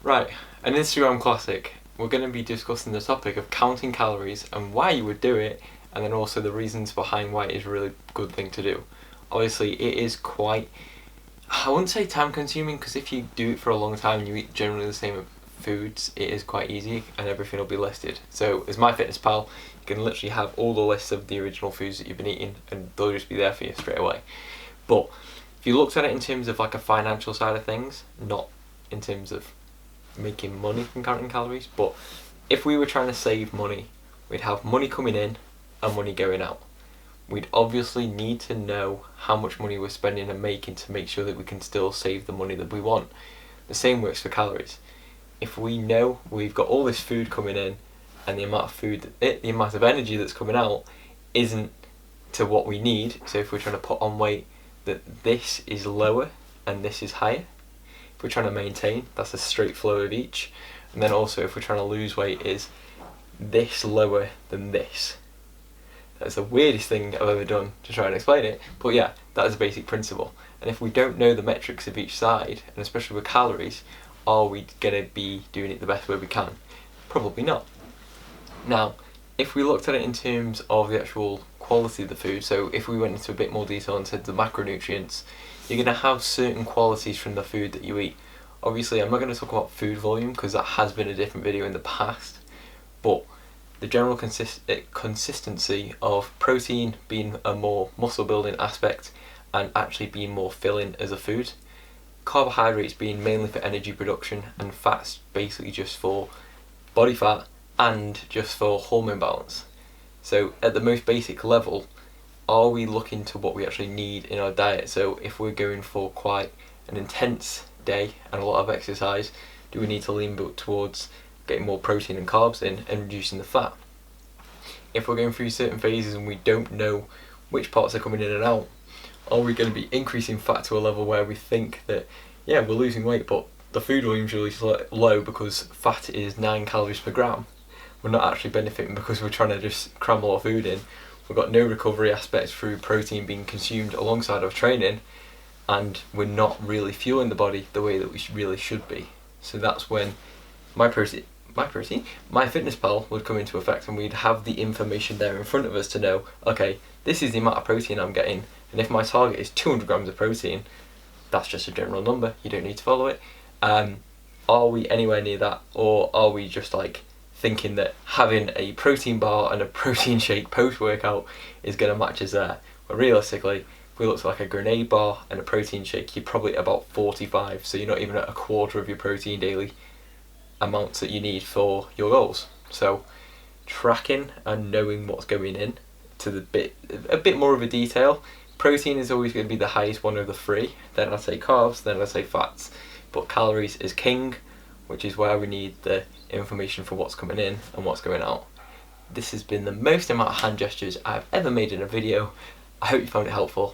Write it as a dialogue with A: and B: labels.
A: Right, an Instagram classic. We're going to be discussing the topic of counting calories and why you would do it, and then also the reasons behind why it is a really good thing to do. Obviously, it is quite, I wouldn't say time consuming, because if you do it for a long time and you eat generally the same foods, it is quite easy and everything will be listed. So as MyFitnessPal, you can literally have all the lists of the original foods that you've been eating and they'll just be there for you straight away. But if you looked at it in terms of like a financial side of things, not in terms of making money from counting calories, but if we were trying to save money, we'd have money coming in and money going out. We'd obviously need to know how much money we're spending and making to make sure that we can still save the money that we want. The same works for calories. If we know we've got all this food coming in and the amount of energy that's coming out isn't to what we need, so if we're trying to put on weight, that this is lower and this is higher. If we're trying to maintain, that's a straight flow of each. And then also if we're trying to lose weight, is this lower than this. That's the weirdest thing I've ever done to try and explain it, but yeah, that is a basic principle. And if we don't know the metrics of each side, and especially with calories, are we going to be doing it the best way we can? Probably not. Now, if we looked at it in terms of the actual quality of the food, so if we went into a bit more detail and said the macronutrients, you're going to have certain qualities from the food that you eat. Obviously, I'm not going to talk about food volume because that has been a different video in the past, but the general consistency of protein being a more muscle building aspect and actually being more filling as a food, carbohydrates being mainly for energy production, and fats basically just for body fat and just for hormone balance. So at the most basic level, are we looking to what we actually need in our diet? So if we're going for quite an intense day and a lot of exercise, do we need to lean towards getting more protein and carbs in and reducing the fat? If we're going through certain phases and we don't know which parts are coming in and out, are we going to be increasing fat to a level where we think that, yeah, we're losing weight, but the food volume's really low because fat is 9 calories per gram. We're not actually benefiting because we're trying to just cram a lot of food in. We've got no recovery aspects through protein being consumed alongside our training, and we're not really fueling the body the way that we really should be. So that's when MyFitnessPal would come into effect, and we'd have the information there in front of us to know, okay, this is the amount of protein I'm getting, and if my target is 200 grams of protein, that's just a general number, you don't need to follow it. Are we anywhere near that, or are we just like thinking that having a protein bar and a protein shake post-workout is going to match us there? But realistically, if we look at like a grenade bar and a protein shake, you're probably about 45, so you're not even at a quarter of your protein daily amounts that you need for your goals. So tracking and knowing what's going in to a bit more of a detail. Protein is always going to be the highest one of the three, then I'd say carbs, then I'd say fats, but calories is king, which is where we need the information for what's coming in and what's going out. This has been the most amount of hand gestures I've ever made in a video. I hope you found it helpful,